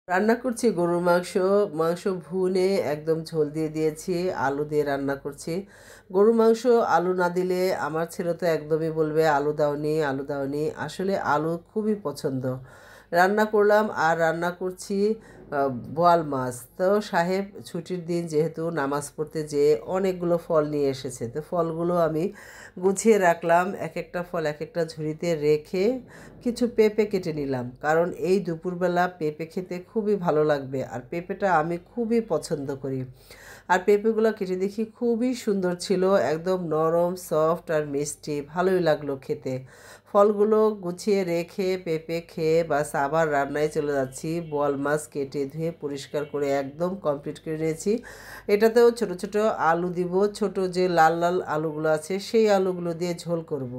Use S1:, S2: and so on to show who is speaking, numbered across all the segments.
S1: রান্না করছি গরুর মাংস। মাংস ভুনে একদম ঝোল দিয়ে দিয়েছি, আলু দিয়ে রান্না করছি। গরুর মাংস আলু না দিলে আমার ছেলে তো একদমই বলবে আলু দাওনি, আলু দাওনি। আসলে আলু খুবই পছন্দ। রান্না করলাম আর রান্না করছি বোয়াল মাছ। তো সাহেব ছুটির দিন যেহেতু নামাজ পড়তে যেয়ে অনেকগুলো ফল নিয়ে এসেছে, তো ফলগুলো আমি গুছিয়ে রাখলাম, এক একটা ফল এক একটা ঝুড়িতে রেখে কিছু পেঁপে কেটে নিলাম, কারণ এই দুপুরবেলা পেঁপে খেতে খুবই ভালো লাগবে। আর পেঁপেটা আমি খুবই পছন্দ করি। আর পেঁপেগুলো কেটে দেখি খুবই সুন্দর ছিল, একদম নরম সফট আর মিষ্টি, ভালোই লাগলো খেতে। ফলগুলো গুছিয়ে রেখে পেঁপে খেয়ে বাস আবার রান্নায় চলে যাচ্ছি। বোয়াল মাছ কেটে ধুয়ে পরিষ্কার করে একদম কমপ্লিট করে নিয়েছি। এটাতেও ছোট ছোট আলু দিব, ছোট যে লাল লাল আলুগুলো আছে সেই আলুগুলো দিয়ে ঝোল করব।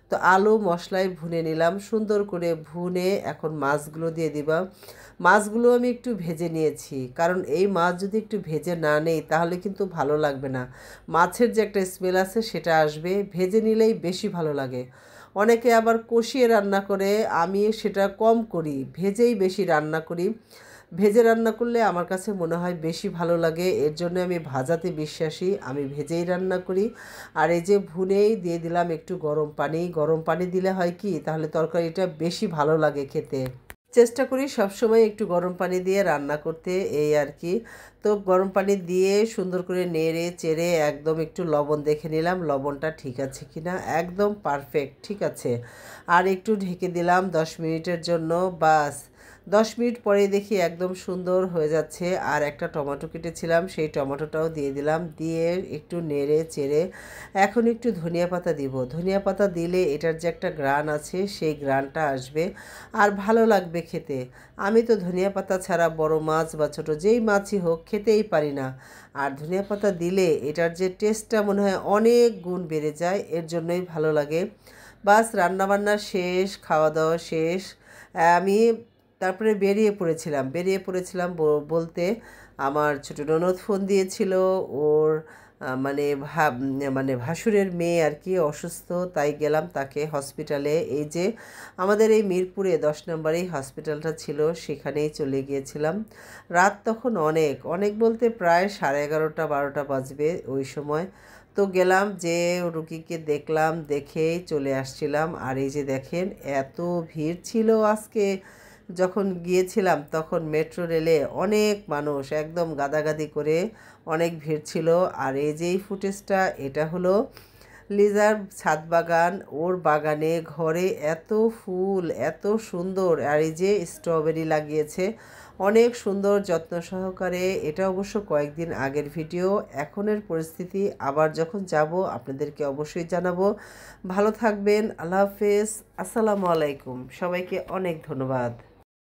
S1: তো আলু মশলায় ভুনে নিলাম, সুন্দর করে ভুনে এখন মাছগুলো দিয়ে দিবা। মাছগুলো আমি একটু ভেজে নিয়েছি, কারণ এই মাছ যদি একটু ভেজে না নেই তাহলে কিন্তু ভালো লাগবে না। মাছের যে একটা স্মেল আছে সেটা আসবে, ভেজে নিলেই বেশি ভালো লাগে। অনেকে আবার কষিয়ে রান্না করে, আমি সেটা কম করি, ভেজেই বেশি রান্না করি। ভেজে রান্না করলে আমার কাছে মনে হয় বেশি ভালো লাগে, এর জন্য আমি ভাজাতে বিশ্বাসী, আমি ভেজেই রান্না করি। আর এই যে ভুনেই দিয়ে দিলাম একটু গরম পানি। গরম পানি দিলে হয় কি, তাহলে তরকারিটা বেশি ভালো লাগে খেতে। চেষ্টা করি সবসময় একটু গরম পানি দিয়ে রান্না করতে, এই আর কি। তো গরম পানি দিয়ে সুন্দর করে নেড়ে চেড়ে একদম একটু লবণ দেখে নিলাম, লবণটা ঠিক আছে কিনা, একদম পারফেক্ট ঠিক আছে। আর একটু ঢেকে দিলাম 10 মিনিটের জন্য, বাস 10 মিনিট পরে দেখি একদম সুন্দর হয়ে যাচ্ছে। আর একটা টমেটো কেটেছিলাম, সেই টমেটোটাও দিয়ে দিলাম, দিয়ে একটু নেড়ে চেড়ে এখন একটু ধনিয়া পাতা দিব। ধনিয়া পাতা দিলে এটার যে একটা গ্রান আছে সেই গ্রানটা আসবে আর ভালো লাগবে খেতে। আমি তো ধনিয়া পাতা ছাড়া বড় মাছ বা ছোট যেই মাছই হোক খেতেই পারি না। আর ধনিয়া পাতা দিলে এটার যে টেস্টটা মনে হয় অনেক গুণ বেড়ে যায়, এর জন্যই ভালো লাগে। বাস রান্নাবান্না শেষ, খাওয়া দাওয়া শেষ। আমি তারপরে বেরিয়ে পড়েছিলাম বলতে আমার ছোট ননদ ফোন দিয়েছিল। ওর মানে ভাসুরের মেয়ে আর কি অসুস্থ, তাই গেলাম তাকে হসপিটালে। এই যে আমাদের এই মিরপুরে 10 নম্বরেই হসপিটালটা ছিল, সেখানেই চলে গিয়েছিলাম। রাত তখন অনেক অনেক বলতে প্রায় 11:30-12টা বাজবে ওই সময়। তো গেলাম, যে রুগীকে দেখলাম, দেখেই চলে আসছিলাম। আর এই যে দেখেন এত ভিড় ছিল আজকে। যখন গিয়েছিলাম তখন মেট্রো রেলে অনেক মানুষ, একদম গাদাগাদি করে অনেক ভিড় ছিল। আর এই যে এই ফুটেজটা, এটা হলো লিজার ছাদ বাগান, ওর বাগানে ঘরে এত ফুল এত সুন্দর। আর এই যে স্ট্রবেরি লাগিয়েছে অনেক সুন্দর যত্ন সহকারে। এটা অবশ্য কয়েকদিন আগের ভিডিও, এখনের পরিস্থিতি আবার যখন যাব আপনাদেরকে অবশ্যই জানাবো। ভালো থাকবেন, আল্লাহ হাফেজ, আসসালামু আলাইকুম, সবাইকে অনেক ধন্যবাদ।